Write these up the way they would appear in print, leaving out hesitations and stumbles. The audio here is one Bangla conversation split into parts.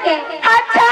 থেকে। আচ্ছা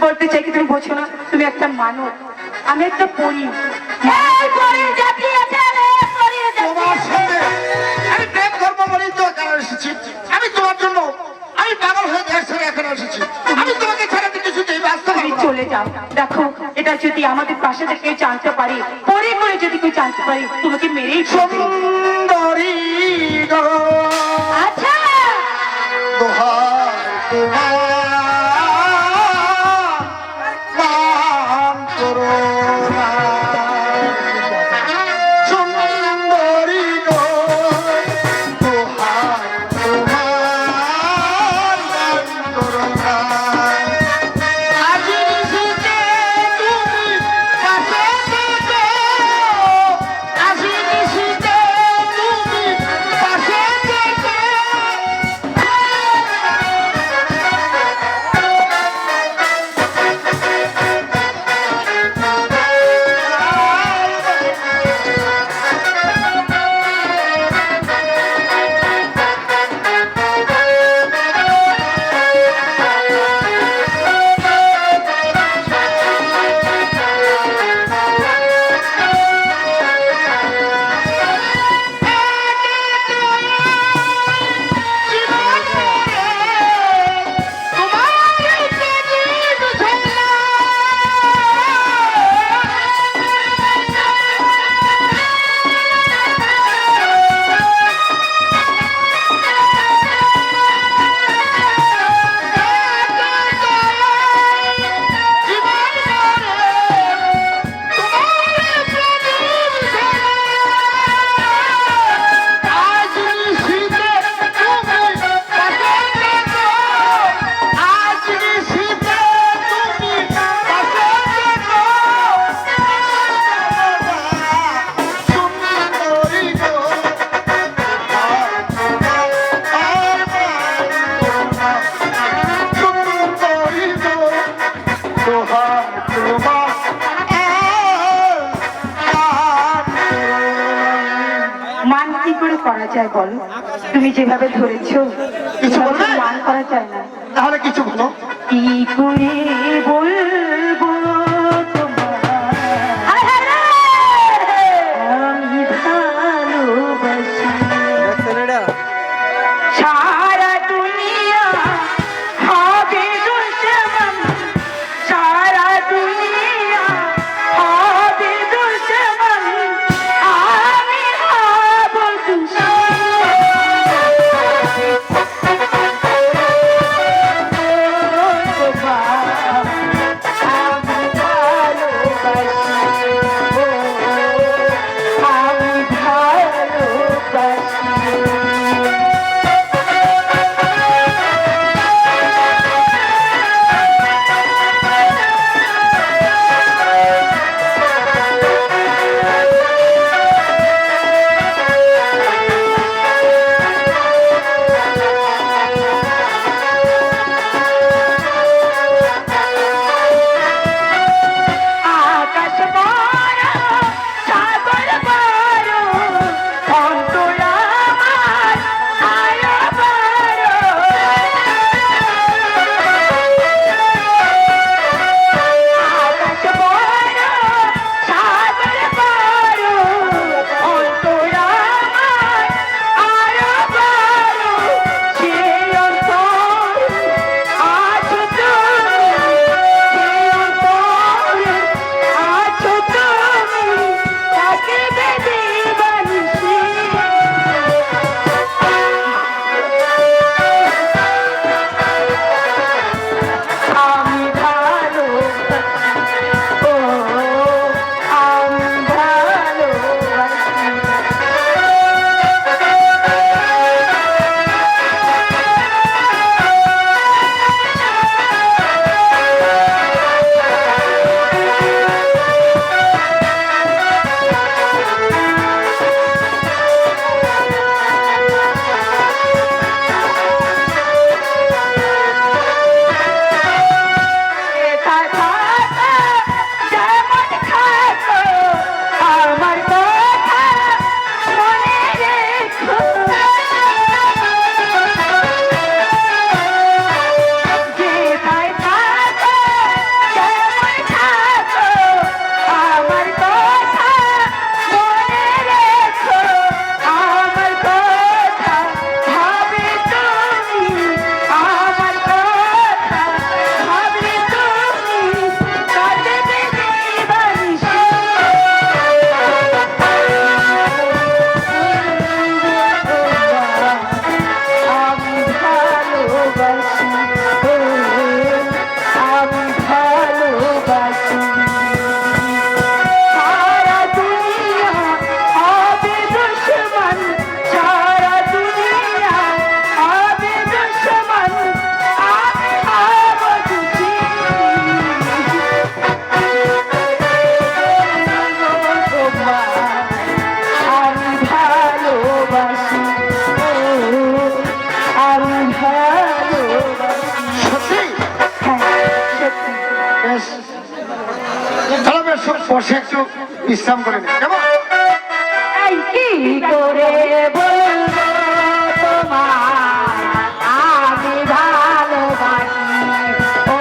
বলতে চাই কি তুমি বোঝো না? তুমি একটা মানব, আমি একটা পরী। আমি প্রেম করবো বলেই তো এখানে এসেছি। আমি তোমার জন্য আমি পাগল হয়ে দেশ ছেড়ে এখানে এসেছি। আমি তোমাকে ছাড়াতে কিছুতেই বাঁচতে পারবো না। চলে যাও। দেখো এটা যদি আমাদের পাশে থেকে কেউ জানতে পারে, পরে করে যদি কেউ জানতে পারে, তোমাকে মেরেই ফেলবে। সুন্দরী গো, আচ্ছা দোহাই তোমার নাম করো না। সুন্দরী গো, দোহাই তোমার নাম করো না। আজি নিশিতে তুমি পাশে থেকো, আজি নিশিতে তুমি পাশে থেকো। করে করা যায় বলো? তুমি যেভাবে ধরেছো কিছু বলবে? মান করা যায় না। তাহলে কিছু বলো। কি করে বলবো তোমায় আমি ভালোবাসি, সারা দুনিয়া হবে দুশমন, সারা দুনিয়া হবে দুশমন, আমি হব আকাশ বড় সাগর বড় অন্তর আমার আরো বড়, আকাশ বড় সাগর বড় অন্তর আমার আরো বড়, সে অন্তর আছো তুমি, সে অন্তর আছো তুমি, তাকে দিবানিশি আমি ভালোবাসি, ও আমি ভালোবাসি। একা থাকো, যেমন থাকো, আমার কথা মনে রেখো। যেথায় থাকো, যেমন থাকো, আমার কথা মনে রেখো। আমার কথা ভাবে তুমি, আমার কথা ভাবে তুমি, কাঁদবে দিবানিশি। আমি ভালোবাসি, ও আমি ভালোবাসি, সারা দুনিয়া হবে দুশমন, সারা দুনিয়া হবে দুশমন, আমি হব খুশি। আমি ভালোবাসি, ও আমি ভালোবাসি। সত্যি? হ্যাঁ, সত্যি। বেশ, তাহলে বেশ বসে একটু বিশ্রাম করে নি, কেমন? এই কি করে বলবো তোমায় আমি ভালোবাসি, ও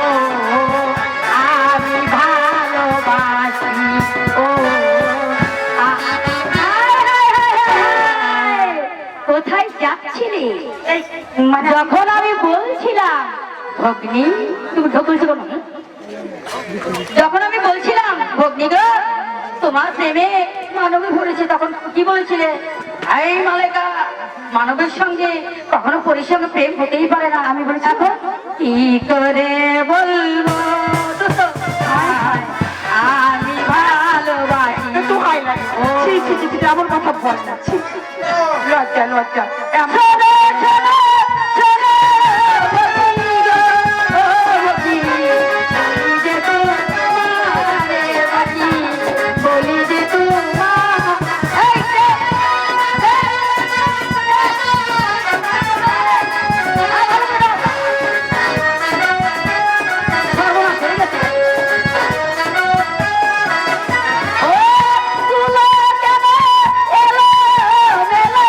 আমি ভালোবাসি, ও কোথায় যাচ্ছিলে? যখন আমি বলছিলাম ভগ্নি, তুমি ঢোকলছো কেন? যখন আমি বলছিলাম ভগ্নি গো তোমার প্রেমে মানবে ভরেছে, তখন কি বলছিলে? এই মালেকা, মানবের সঙ্গে কখনো পরির সঙ্গে প্রেম হতেই পারে না। আমি বলেছি এখন কি করে বলবো আমি ভালোবাসি, একটু হাই লাগে। ছি ছি ছি, আমার কথা বল না, ছি ছি, লজ্জা লজ্জা। শোনো শোনো শোনো ভগ্নি গো, ও ভগ্নি, বলি যে তোমারে বাকি, বলি যে তোমার এই যে ও তুলো কেন এলো মেলো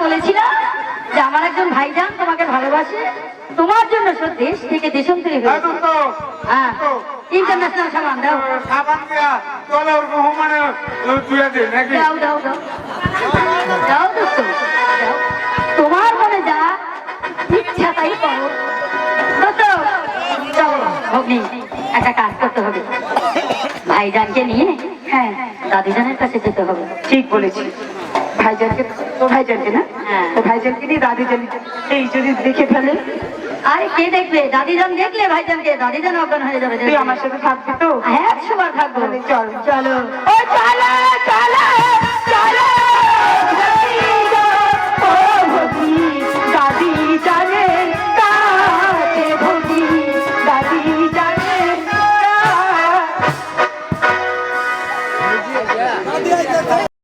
বলেছিলাম যে আমার একজন ভাইজান তোমাকে ভালোবাসে, তোমার জন্য সব দেশ থেকে দেশান্তরী হয়েছে। হ্যাঁ, ইন্টারন্যাশনাল সামান দাও সাবান দিয়া তলে ওর মানে তুলে দে নাকি? দাও দাও দাও দাও দোস্ত, দাও। তোমার মনে যা ইচ্ছা তাই করো দোস্ত। চলো ভগ্নি, একটা কাজ করতে হবে, ভাইজানকে নিয়ে হ্যাঁ দাদিজানের কাছে যেতে হবে। ঠিক বলেছি, ভাইজানকে, তো ভাইজানকে না, হ্যাঁ। তো ভাইজানকে নিয়ে দাদিজান এই যদি দেখে ফেলে, আরে কে দেখবে? দাদিজান দেখলে ভাইজানকে, দাদিজান অজ্ঞান হয়ে যাবে। তুই আমার সাথে থাকবি তো? হ্যাঁ, 100 বার থাকবো। চল চলো ও চলো চলো